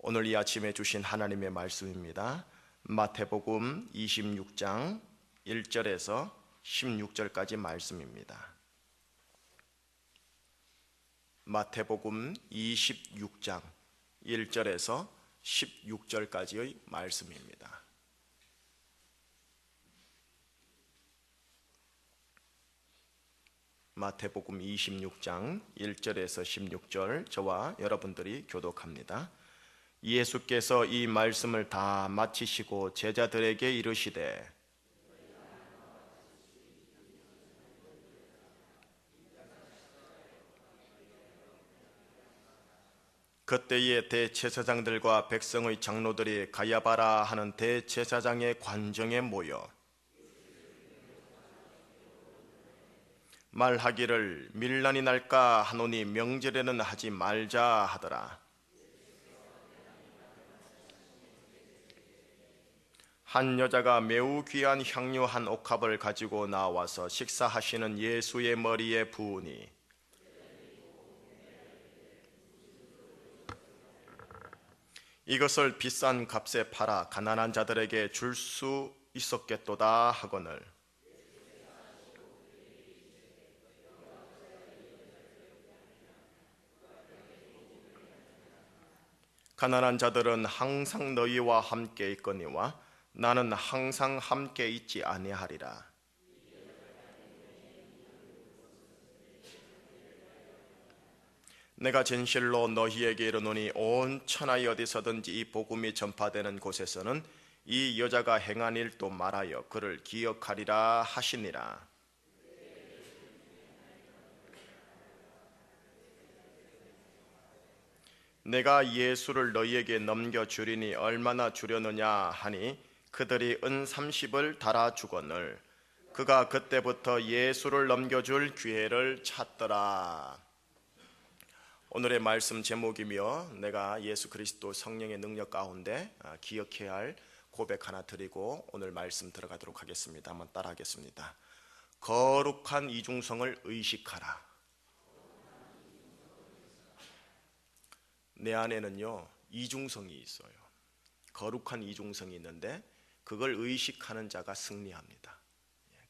오늘 이 아침에 주신 하나님의 말씀입니다. 마태복음 26장 1절에서 16절까지 말씀입니다. 마태복음 26장 1절에서 16절까지의 말씀입니다. 마태복음 26장 1절에서 16절 저와 여러분들이 교독합니다. 예수께서 이 말씀을 다 마치시고 제자들에게 이르시되 그때에 대제사장들과 백성의 장로들이 가야바라 하는 대제사장의 관정에 모여 말하기를 밀란이 날까 하노니 명절에는 하지 말자 하더라. 한 여자가 매우 귀한 향유 한 옥합을 가지고 나와서 식사하시는 예수의 머리에 부으니 이것을 비싼 값에 팔아 가난한 자들에게 줄 수 있었겠도다 하거늘 가난한 자들은 항상 너희와 함께 있거니와 나는 항상 함께 있지 아니하리라. 내가 진실로 너희에게 이르노니 온 천하에 어디서든지 이 복음이 전파되는 곳에서는 이 여자가 행한 일도 말하여 그를 기억하리라 하시니라. 내가 예수를 너희에게 넘겨주리니 얼마나 주려느냐 하니 그들이 은 30을 달아주거늘 그가 그때부터 예수를 넘겨줄 기회를 찾더라. 오늘의 말씀 제목이며 내가 예수 그리스도 성령의 능력 가운데 기억해야 할 고백 하나 드리고 오늘 말씀 들어가도록 하겠습니다. 한번 따라하겠습니다. 거룩한 이중성을 의식하라. 내 안에는요 이중성이 있어요. 거룩한 이중성이 있는데 그걸 의식하는 자가 승리합니다.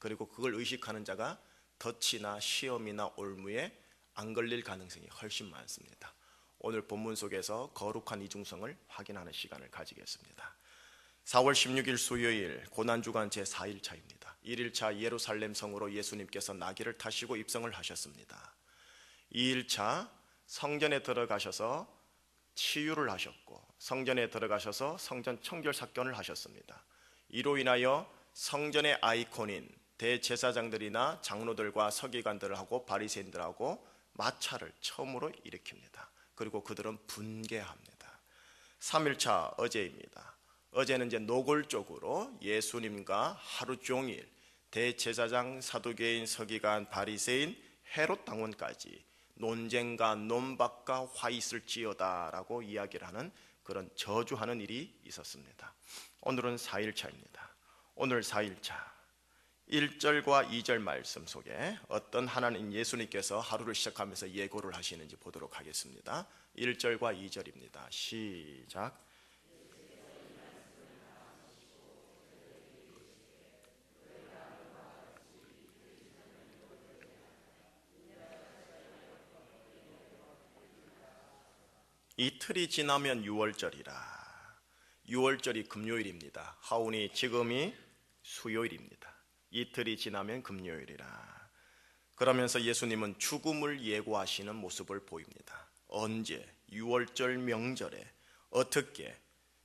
그리고 그걸 의식하는 자가 덫이나 시험이나 올무에 안 걸릴 가능성이 훨씬 많습니다. 오늘 본문 속에서 거룩한 이중성을 확인하는 시간을 가지겠습니다. 4월 16일 수요일 고난주간 제4일차입니다. 1일차 예루살렘 성으로 예수님께서 나귀를 타시고 입성을 하셨습니다. 2일차 성전에 들어가셔서 치유를 하셨고 성전에 들어가셔서 성전 청결 사건을 하셨습니다. 이로 인하여 성전의 아이콘인 대제사장들이나 장로들과 서기관들하고 바리새인들하고 마찰을 처음으로 일으킵니다. 그리고 그들은 분개합니다. 3일차 어제입니다. 어제는 이제 노골적으로 예수님과 하루 종일 대제사장, 사두개인, 서기관, 바리새인, 헤롯 당원까지 논쟁과 논박과 화 있을지어다 라고 이야기를 하는 그런 저주하는 일이 있었습니다. 오늘은 4일차입니다. 오늘 4일차 1절과 2절 말씀 속에 어떤 하나님 예수님께서 하루를 시작하면서 예고를 하시는지 보도록 하겠습니다. 1절과 2절입니다. 시작. 이틀이 지나면 6월절이라. 6월절이 금요일입니다. 하오니 지금이 수요일입니다. 이틀이 지나면 금요일이라. 그러면서 예수님은 죽음을 예고하시는 모습을 보입니다. 언제? 6월절 명절에 어떻게?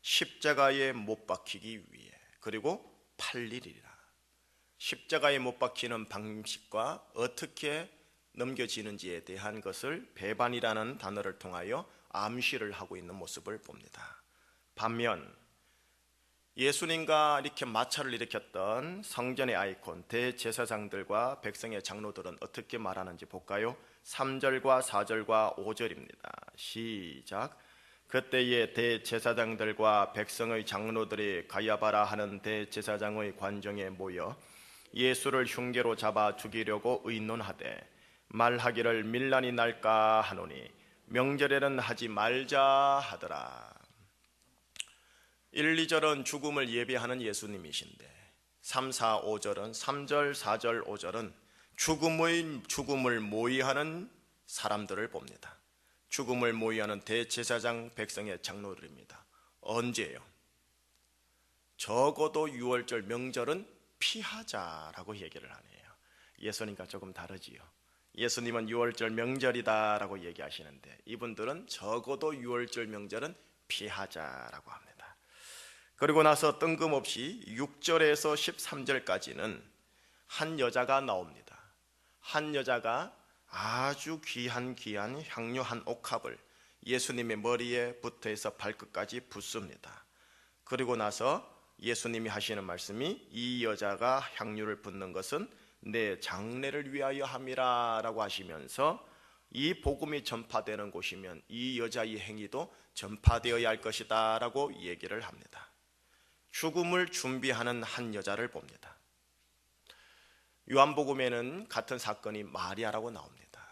십자가에 못 박히기 위해. 그리고 8일이라. 십자가에 못 박히는 방식과 어떻게 넘겨지는지에 대한 것을 배반이라는 단어를 통하여 암시를 하고 있는 모습을 봅니다. 반면 예수님과 이렇게 마찰을 일으켰던 성전의 아이콘 대제사장들과 백성의 장로들은 어떻게 말하는지 볼까요? 3절과 4절과 5절입니다. 시작. 그때에 대제사장들과 백성의 장로들이 가야바라 하는 대제사장의 관정에 모여 예수를 흉계로 잡아 죽이려고 의논하되 말하기를 밀란이 날까 하노니 명절에는 하지 말자 하더라. 1, 2절은 죽음을 예비하는 예수님이신데 3, 4, 5절은 3절, 4절, 5절은 죽음을 모의하는 사람들을 봅니다. 죽음을 모의하는 대제사장 백성의 장로들입니다. 언제예요? 적어도 6월절 명절은 피하자라고 얘기를 하네요. 예수님과 조금 다르지요. 예수님은 6월절 명절이다라고 얘기하시는데 이분들은 적어도 6월절 명절은 피하자라고 합니다. 그리고 나서 뜬금없이 6절에서 13절까지는 한 여자가 나옵니다. 한 여자가 아주 귀한 향유 한 옥합을 예수님의 머리에 붙어서 발끝까지 붓습니다. 그리고 나서 예수님이 하시는 말씀이 이 여자가 향유를 붓는 것은 내 장례를 위하여 함이라 라고 하시면서 이 복음이 전파되는 곳이면 이 여자의 행위도 전파되어야 할 것이다 라고 얘기를 합니다. 죽음을 준비하는 한 여자를 봅니다. 요한복음에는 같은 사건이 마리아라고 나옵니다.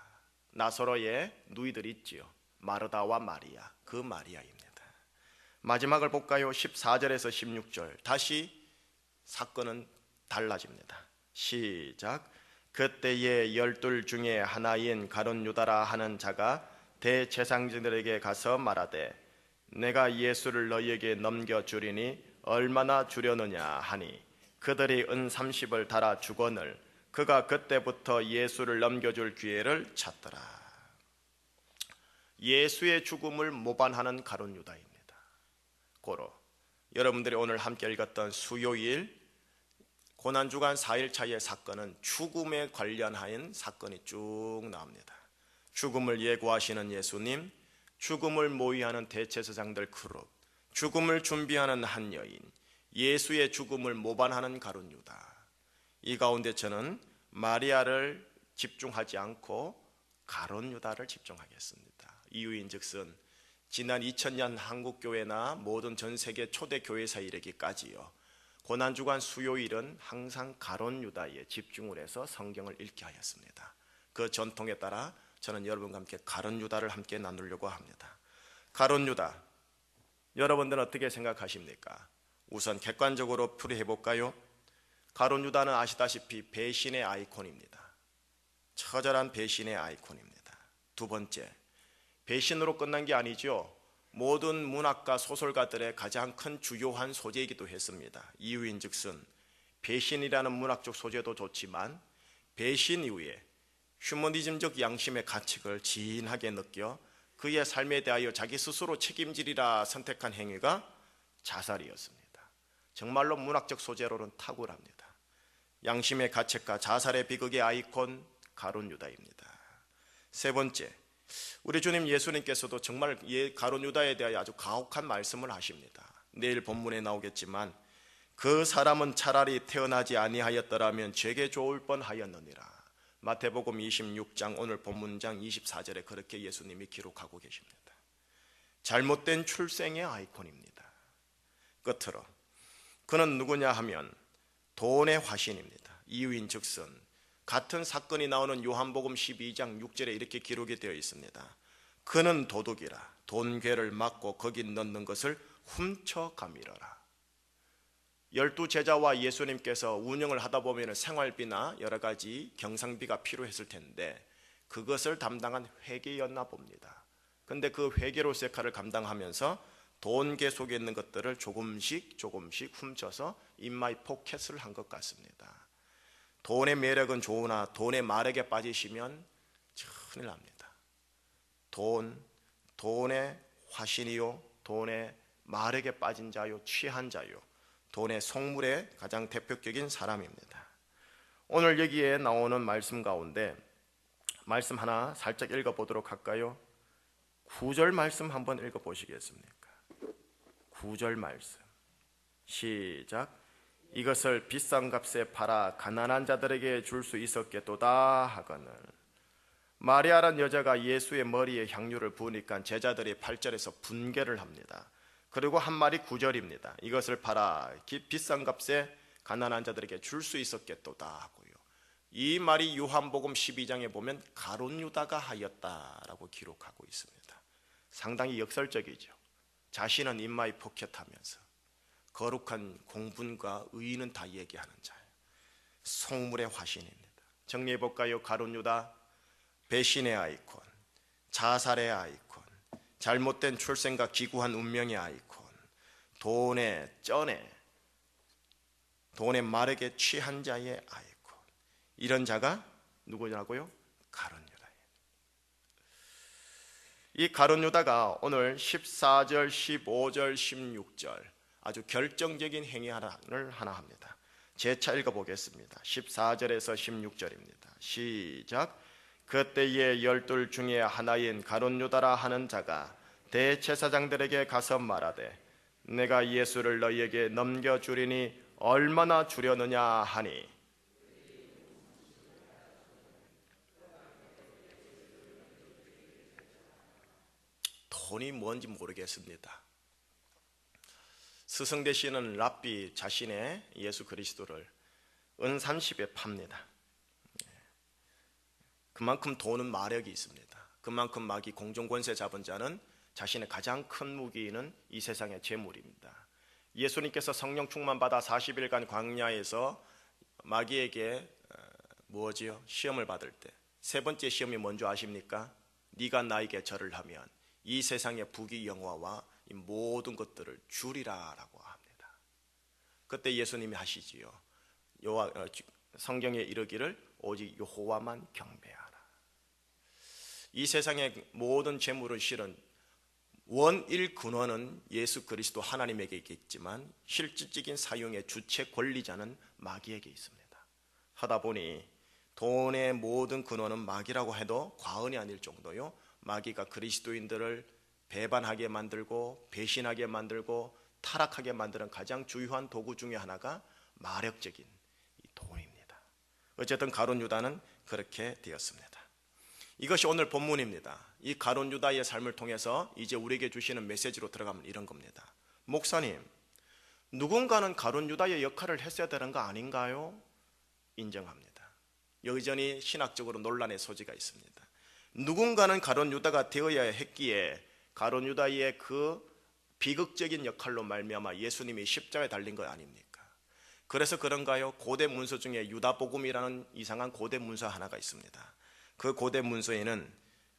나사로의 누이들이 있지요. 마르다와 마리아, 그 마리아입니다. 마지막을 볼까요? 14절에서 16절 다시 사건은 달라집니다. 시작. 그때에 12 중에 하나인 가룟 유다라 하는 자가 대제사장들에게 가서 말하되 내가 예수를 너희에게 넘겨주리니 얼마나 주려느냐 하니 그들이 은 30을 달아 주거늘 그가 그때부터 예수를 넘겨줄 기회를 찾더라. 예수의 죽음을 모반하는 가룟 유다입니다. 고로 여러분들이 오늘 함께 읽었던 수요일 고난주간 4일차의 사건은 죽음에 관련한 사건이 쭉 나옵니다. 죽음을 예고하시는 예수님, 죽음을 모의하는 대제사장들 그룹, 죽음을 준비하는 한 여인, 예수의 죽음을 모반하는 가룟 유다. 이 가운데 저는 마리아를 집중하지 않고 가룟 유다를 집중하겠습니다. 이유인즉슨 지난 2000년 한국교회나 모든 전 세계 초대 교회사 이르기까지요, 고난주간 수요일은 항상 가룟 유다에 집중을 해서 성경을 읽게 하였습니다. 그 전통에 따라 저는 여러분과 함께 가룟 유다를 함께 나누려고 합니다. 가룟 유다, 여러분들은 어떻게 생각하십니까? 우선 객관적으로 풀이해 볼까요? 가룟 유다는 아시다시피 배신의 아이콘입니다. 처절한 배신의 아이콘입니다. 두 번째, 배신으로 끝난 게 아니죠. 모든 문학가 소설가들의 가장 큰 주요한 소재이기도 했습니다. 이유인즉슨 배신이라는 문학적 소재도 좋지만 배신 이후에 휴머니즘적 양심의 가책을 진하게 느껴 그의 삶에 대하여 자기 스스로 책임지리라 선택한 행위가 자살이었습니다. 정말로 문학적 소재로는 탁월합니다. 양심의 가책과 자살의 비극의 아이콘 가룟 유다입니다. 세 번째, 우리 주님 예수님께서도 정말 가룟 유다에 대하여 아주 가혹한 말씀을 하십니다. 내일 본문에 나오겠지만 그 사람은 차라리 태어나지 아니하였더라면 제게 좋을 뻔하였느니라. 마태복음 26장 오늘 본문장 24절에 그렇게 예수님이 기록하고 계십니다. 잘못된 출생의 아이콘입니다. 끝으로 그는 누구냐 하면 돈의 화신입니다. 이유인즉슨 같은 사건이 나오는 요한복음 12장 6절에 이렇게 기록이 되어 있습니다. 그는 도둑이라 돈괴를 막고 거기 넣는 것을 훔쳐가밀어라. 12제자와 예수님께서 운영을 하다 보면 생활비나 여러 가지 경상비가 필요했을 텐데 그것을 담당한 회계였나 봅니다. 근데 그 회계로서의 역할을 감당하면서 돈괴 속에 있는 것들을 조금씩 훔쳐서 인마이 포켓을 한 것 같습니다. 돈의 매력은 좋으나 돈의 마력에 빠지시면 큰일 납니다. 돈의 화신이요, 돈의 마력에 빠진 자요, 취한 자요, 돈의 속물의 가장 대표적인 사람입니다. 오늘 여기에 나오는 말씀 가운데 말씀 하나 살짝 읽어보도록 할까요? 9절 말씀 한번 읽어보시겠습니까? 9절 말씀 시작. 이것을 비싼 값에 팔아 가난한 자들에게 줄 수 있었겠도다 하거늘. 마리아란 여자가 예수의 머리에 향유를 부으니까 제자들이 8절에서 분개를 합니다. 그리고 한 말이 9절입니다. 이것을 팔아 비싼 값에 가난한 자들에게 줄 수 있었겠도다 하고요. 이 말이 요한복음 12장에 보면 가룟 유다가 하였다라고 기록하고 있습니다. 상당히 역설적이죠. 자신은 인마이 포켓하면서 거룩한 공분과 의의는 다 얘기하는 자예요. 속물의 화신입니다. 정리해볼까요? 가룟 유다, 배신의 아이콘, 자살의 아이콘, 잘못된 출생과 기구한 운명의 아이콘, 돈에 마르게 취한 자의 아이콘. 이런 자가 누구냐고요? 가룟 유다예요. 이 가룟 유다가 오늘 14절, 15절, 16절 아주 결정적인 행위 하나를 합니다. 재차 읽어보겠습니다. 14절에서 16절입니다. 시작. 그때에 12 중에 하나인 가룟 유다라 하는 자가 대제사장들에게 가서 말하되 내가 예수를 너희에게 넘겨주리니 얼마나 주려느냐 하니 돈이 뭔지 모르겠습니다. 스승 되시는 랍비 자신의 예수 그리스도를 은 30에 팝니다. 그만큼 돈은 마력이 있습니다. 그만큼 마귀 공중권세 잡은 자는 자신의 가장 큰 무기는 이 세상의 재물입니다. 예수님께서 성령 충만 받아 40일간 광야에서 마귀에게 뭐지요? 시험을 받을 때 세 번째 시험이 뭔지 아십니까? 네가 나에게 절을 하면 이 세상의 부귀 영화와 이 모든 것들을 주리라라고 합니다. 그때 예수님이 하시지요. 성경에 이르기를 오직 여호와만 경배하라. 이 세상의 모든 재물을 실은 원일 근원은 예수 그리스도 하나님에게 있지만 실질적인 사용의 주체 권리자는 마귀에게 있습니다. 하다 보니 돈의 모든 근원은 마귀라고 해도 과언이 아닐 정도요. 마귀가 그리스도인들을 배반하게 만들고 배신하게 만들고 타락하게 만드는 가장 주요한 도구 중에 하나가 마력적인 이 돈입니다. 어쨌든 가룟 유다는 그렇게 되었습니다. 이것이 오늘 본문입니다. 이 가룟 유다의 삶을 통해서 이제 우리에게 주시는 메시지로 들어가면 이런 겁니다. 목사님, 누군가는 가룟 유다의 역할을 했어야 되는 거 아닌가요? 인정합니다. 여전히 신학적으로 논란의 소지가 있습니다. 누군가는 가룟 유다가 되어야 했기에 가룟 유다의 그 비극적인 역할로 말미암아 예수님이 십자가에 달린 거 아닙니까? 그래서 그런가요? 고대 문서 중에 유다복음이라는 이상한 고대 문서 하나가 있습니다. 그 고대 문서에는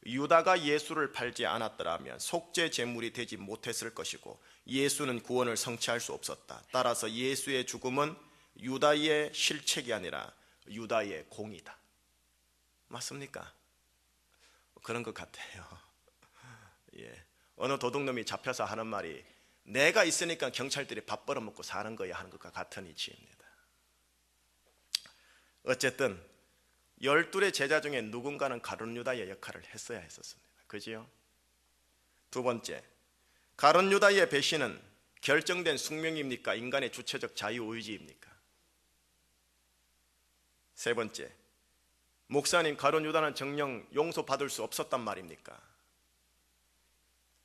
유다가 예수를 팔지 않았더라면 속죄 제물이 되지 못했을 것이고 예수는 구원을 성취할 수 없었다. 따라서 예수의 죽음은 유다의 실책이 아니라 유다의 공이다. 맞습니까? 그런 것 같아요. 예. 어느 도둑놈이 잡혀서 하는 말이 내가 있으니까 경찰들이 밥 벌어먹고 사는 거야 하는 것과 같은 이치입니다. 어쨌든 12의 제자 중에 누군가는 가룟 유다의 역할을 했어야 했었습니다. 그지요? 두 번째, 가룟 유다의 배신은 결정된 숙명입니까? 인간의 주체적 자유의지입니까? 세 번째, 목사님, 가룟 유다는 정녕 용서받을 수 없었단 말입니까?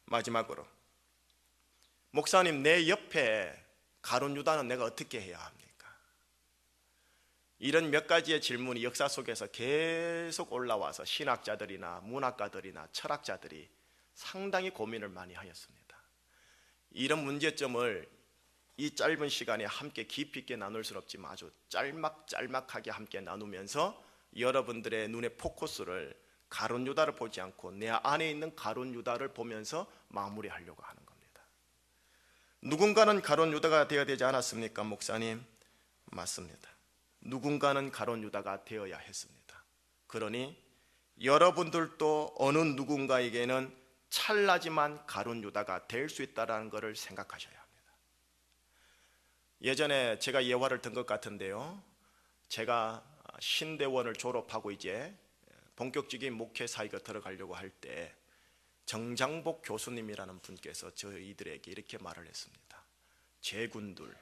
마지막으로, 목사님, 내 옆에 가룟 유다는 내가 어떻게 해야 합니까? 이런 몇 가지의 질문이 역사 속에서 계속 올라와서 신학자들이나 문학가들이나 철학자들이 상당히 고민을 많이 하였습니다. 이런 문제점을 이 짧은 시간에 함께 깊이 있게 나눌 수는 없지만 아주 짤막하게 함께 나누면서 여러분들의 눈의 포커스를 가룟 유다를 보지 않고 내 안에 있는 가룟 유다를 보면서 마무리하려고 하는 겁니다. 누군가는 가룟 유다가 되어야 되지 않았습니까, 목사님? 맞습니다. 누군가는 가룟 유다가 되어야 했습니다. 그러니 여러분들도 어느 누군가에게는 찰나지만 가룟 유다가 될 수 있다는 것을 생각하셔야 합니다. 예전에 제가 예화를 든 것 같은데요, 제가 신대원을 졸업하고 이제 본격적인 목회 사역에 들어가려고 할 때 정장복 교수님이라는 분께서 저희들에게 이렇게 말을 했습니다. 제군들,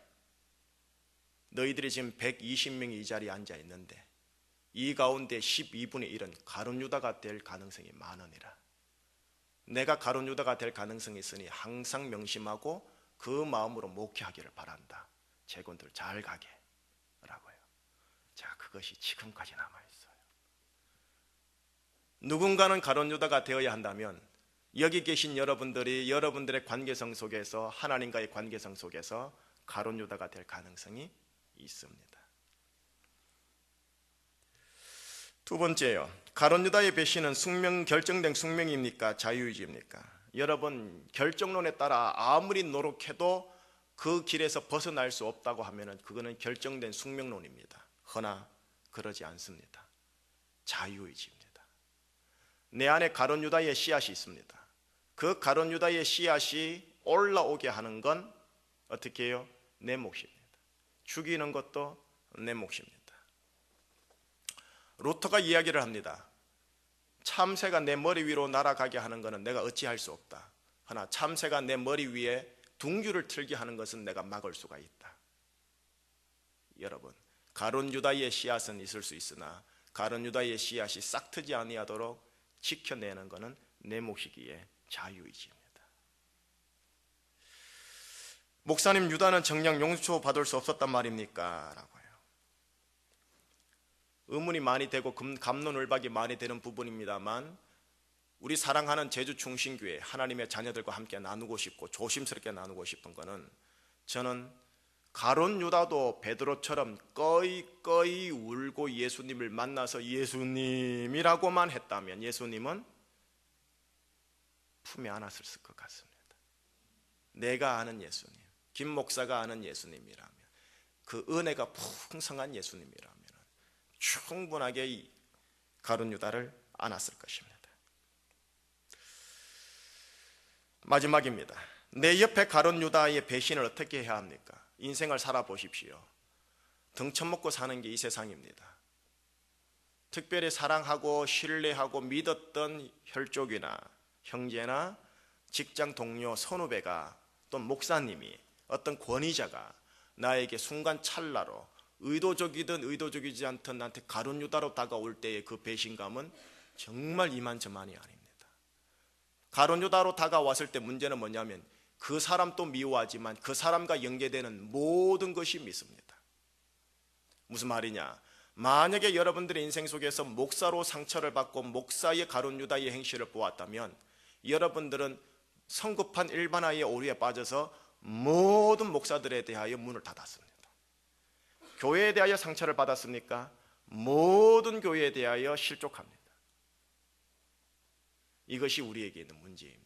너희들이 지금 120명이 이 자리에 앉아 있는데 이 가운데 12분의 1은 가룟 유다가 될 가능성이 많으니라. 내가 가룟 유다가 될 가능성이 있으니 항상 명심하고 그 마음으로 목회하기를 바란다. 제군들 잘 가게 라고요. 자, 그것이 지금까지 남아있어요. 누군가는 가룟 유다가 되어야 한다면 여기 계신 여러분들이 여러분들의 관계성 속에서, 하나님과의 관계성 속에서 가룟 유다가 될 가능성이 있습니다. 두 번째요, 가룟 유다의 배신은 결정된 숙명입니까? 자유의지입니까? 여러분, 결정론에 따라 아무리 노력해도 그 길에서 벗어날 수 없다고 하면 그거는 결정된 숙명론입니다. 허나 그러지 않습니다. 자유의지입니다. 내 안에 가룟 유다의 씨앗이 있습니다. 그 가룟 유다의 씨앗이 올라오게 하는 건 어떻게 해요? 내 몫입니다. 죽이는 것도 내 몫입니다. 루터가 이야기를 합니다. 참새가 내 머리 위로 날아가게 하는 것은 내가 어찌할 수 없다. 그러나 참새가 내 머리 위에 둥규를 틀게 하는 것은 내가 막을 수가 있다. 여러분, 가룟 유다의 씨앗은 있을 수 있으나 가룟 유다의 씨앗이 싹트지 아니하도록 지켜내는 것은 내 몫이기에 자유의지입니다. 목사님, 유다는 정녕 용서받을 수 없었단 말입니까? 라고 해요. 의문이 많이 되고 갑론을박이 많이 되는 부분입니다만, 우리 사랑하는 제주 충신교회 하나님의 자녀들과 함께 나누고 싶고 조심스럽게 나누고 싶은 것은, 저는 가룟 유다도 베드로처럼 꺼이꺼이 울고 예수님을 만나서 예수님이라고만 했다면 예수님은 품에 안았을 것 같습니다. 내가 아는 예수님, 김 목사가 아는 예수님이라면, 그 은혜가 풍성한 예수님이라면 충분하게 이 가룟 유다를 안았을 것입니다. 마지막입니다. 내 옆에 가룟 유다의 배신을 어떻게 해야 합니까? 인생을 살아보십시오. 등쳐먹고 사는 게 이 세상입니다. 특별히 사랑하고 신뢰하고 믿었던 혈족이나 형제나 직장 동료, 선후배가, 또 목사님이, 어떤 권위자가 나에게 순간 찰나로 의도적이든 의도적이지 않든 나한테 가룟 유다로 다가올 때의 그 배신감은 정말 이만저만이 아닙니다. 가룟 유다로 다가왔을 때 문제는 뭐냐면, 그 사람도 미워하지만 그 사람과 연계되는 모든 것이 믿습니다. 무슨 말이냐? 만약에 여러분들의 인생 속에서 목사로 상처를 받고 목사의 가룟 유다의 행실을 보았다면, 여러분들은 성급한 일반화의 오류에 빠져서 모든 목사들에 대하여 문을 닫았습니다. 교회에 대하여 상처를 받았습니까? 모든 교회에 대하여 실족합니다. 이것이 우리에게 있는 문제입니다.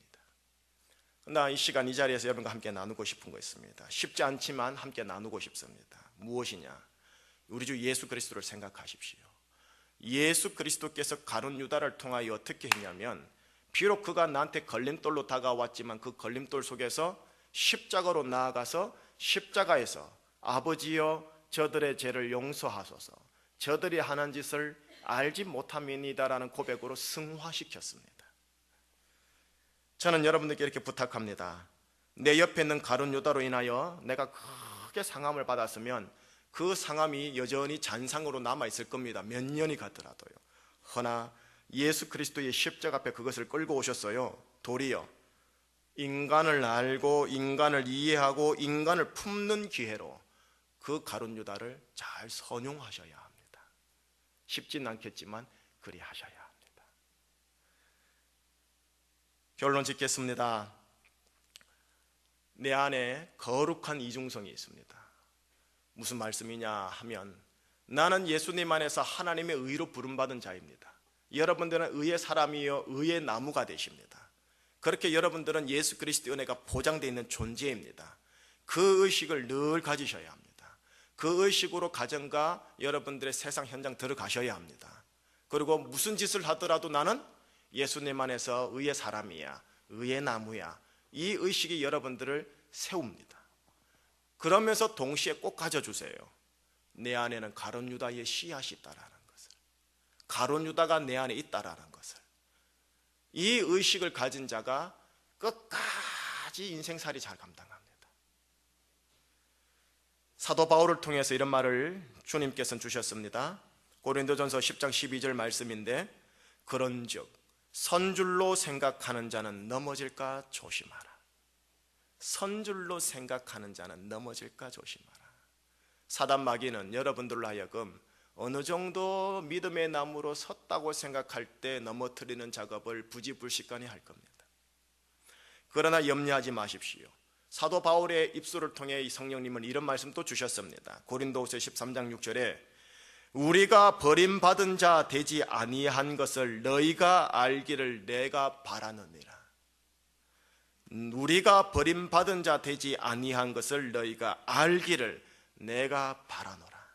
나 이 시간 이 자리에서 여러분과 함께 나누고 싶은 거 있습니다. 쉽지 않지만 함께 나누고 싶습니다. 무엇이냐? 우리 주 예수 그리스도를 생각하십시오. 예수 그리스도께서 가룟 유다를 통하여 어떻게 했냐면, 비록 그가 나한테 걸림돌로 다가왔지만 그 걸림돌 속에서 십자가로 나아가서 십자가에서 아버지여 저들의 죄를 용서하소서, 저들이 하는 짓을 알지 못함이니다라는 고백으로 승화시켰습니다. 저는 여러분들께 이렇게 부탁합니다. 내 옆에 있는 가룟 유다로 인하여 내가 크게 상함을 받았으면 그 상함이 여전히 잔상으로 남아있을 겁니다. 몇 년이 가더라도요. 허나 예수 그리스도의 십자가 앞에 그것을 끌고 오셨어요. 도리어 인간을 알고 인간을 이해하고 인간을 품는 기회로 그 가룟 유다를 잘 선용하셔야 합니다. 쉽진 않겠지만 그리하셔야 합니다. 결론 짓겠습니다. 내 안에 거룩한 이중성이 있습니다. 무슨 말씀이냐 하면, 나는 예수님 안에서 하나님의 의로 부름받은 자입니다. 여러분들은 의의 사람이요 의의 나무가 되십니다. 그렇게 여러분들은 예수 그리스도의 은혜가 보장되어 있는 존재입니다. 그 의식을 늘 가지셔야 합니다. 그 의식으로 가정과 여러분들의 세상 현장 들어가셔야 합니다. 그리고 무슨 짓을 하더라도 나는 예수님 안에서 의의 사람이야, 의의 나무야, 이 의식이 여러분들을 세웁니다. 그러면서 동시에 꼭 가져주세요. 내 안에는 가룟 유다의 씨앗이 있다라는 것을, 가룟 유다가 내 안에 있다라는 것을. 이 의식을 가진 자가 끝까지 인생살이 잘 감당합니다. 사도 바울을 통해서 이런 말을 주님께서는 주셨습니다. 고린도전서 10장 12절 말씀인데, 그런즉 선줄로 생각하는 자는 넘어질까 조심하라. 선줄로 생각하는 자는 넘어질까 조심하라. 사단 마귀는 여러분들로 하여금 어느 정도 믿음의 나무로 섰다고 생각할 때 넘어뜨리는 작업을 부지불식간에 할 겁니다. 그러나 염려하지 마십시오. 사도 바울의 입술을 통해 이 성령님은 이런 말씀도 주셨습니다. 고린도후서 13장 6절에 우리가 버림받은 자 되지 아니한 것을 너희가 알기를 내가 바라느니라. 우리가 버림받은 자 되지 아니한 것을 너희가 알기를 내가 바라노라.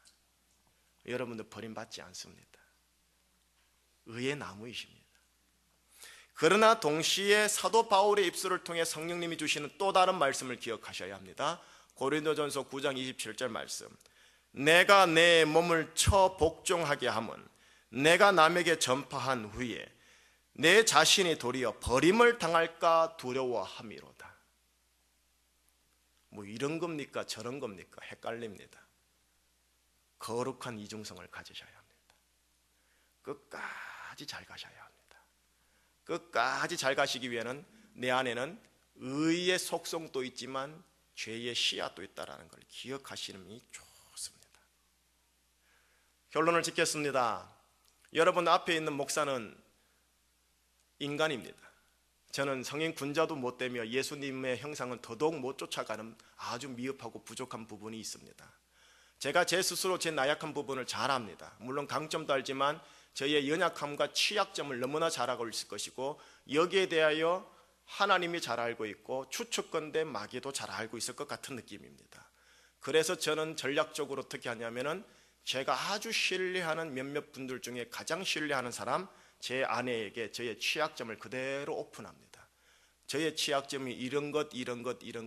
여러분들 버림받지 않습니다. 의의 나무이십니다. 그러나 동시에 사도 바울의 입술을 통해 성령님이 주시는 또 다른 말씀을 기억하셔야 합니다. 고린도전서 9장 27절 말씀. 내가 내 몸을 쳐 복종하게 함은 내가 남에게 전파한 후에 내 자신이 도리어 버림을 당할까 두려워함이로다. 뭐 이런 겁니까 저런 겁니까? 헷갈립니다. 거룩한 이중성을 가지셔야 합니다. 끝까지 잘 가셔야 합니다. 끝까지 잘 가시기 위해는 내 안에는 의의 속성도 있지만 죄의 씨앗도 있다는 걸 기억하시는 게 좋습니다. 결론을 짓겠습니다. 여러분 앞에 있는 목사는 인간입니다. 저는 성인 군자도 못 되며 예수님의 형상은 더더욱 못 쫓아가는 아주 미흡하고 부족한 부분이 있습니다. 제가 제 스스로 제 나약한 부분을 잘 압니다. 물론 강점도 알지만 저의 연약함과 취약점을 너무나 잘 알고 있을 것이고 여기에 대하여 하나님이 잘 알고 있고 추측건대 마귀도 잘 알고 있을 것 같은 느낌입니다. 그래서 저는 전략적으로 어떻게 하냐면은 제가 아주 신뢰하는 몇몇 분들 중에 가장 신뢰하는 사람 제 아내에게 저의 취약점을 그대로 오픈합니다. 저의 취약점이 이런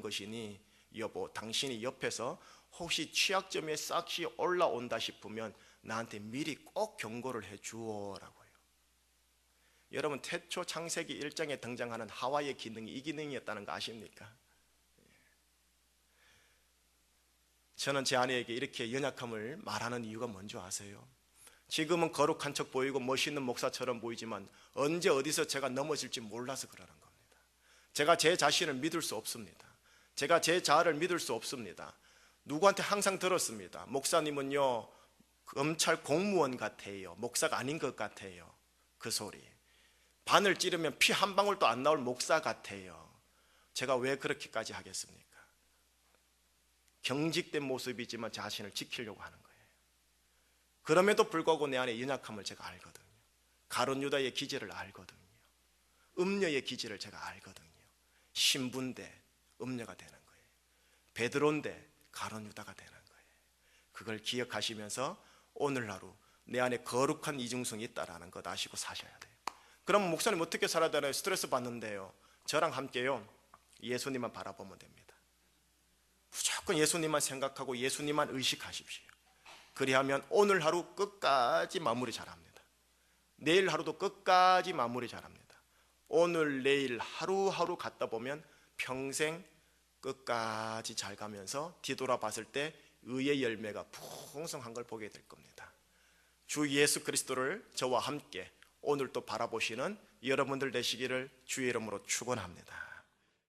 것이니 여보 당신이 옆에서 혹시 취약점에 싹이 올라온다 싶으면 나한테 미리 꼭 경고를 해주어라고요. 여러분 태초 창세기 1장에 등장하는 하와의 기능이 이 기능이었다는 거 아십니까? 저는 제 아내에게 이렇게 연약함을 말하는 이유가 뭔지 아세요? 지금은 거룩한 척 보이고 멋있는 목사처럼 보이지만 언제 어디서 제가 넘어질지 몰라서 그러는 겁니다. 제가 제 자신을 믿을 수 없습니다. 제가 제 자아를 믿을 수 없습니다. 누구한테 항상 들었습니다. 목사님은요 검찰 공무원 같아요. 목사가 아닌 것 같아요. 그 소리. 바늘 찌르면 피 한 방울도 안 나올 목사 같아요. 제가 왜 그렇게까지 하겠습니까? 경직된 모습이지만 자신을 지키려고 하는 거예요. 그럼에도 불구하고 내 안에 연약함을 제가 알거든요. 가룟 유다의 기질을 알거든요. 음녀의 기질을 제가 알거든요. 신부인데 음녀가 되는 거예요. 베드로인데 가룟 유다가 되는 거예요. 그걸 기억하시면서 오늘 하루 내 안에 거룩한 이중성이 있다는 것 아시고 사셔야 돼요. 그럼 목사님 어떻게 살아야 되나요? 스트레스 받는데요. 저랑 함께요 예수님만 바라보면 됩니다. 무조건 예수님만 생각하고 예수님만 의식하십시오. 그리하면 오늘 하루 끝까지 마무리 잘합니다. 내일 하루도 끝까지 마무리 잘합니다. 오늘 내일 하루하루 갔다 보면 평생 끝까지 잘 가면서 뒤돌아봤을 때 의의 열매가 풍성한 걸 보게 될 겁니다. 주 예수 그리스도를 저와 함께 오늘 또 바라보시는 여러분들 되시기를 주의 이름으로 축원합니다.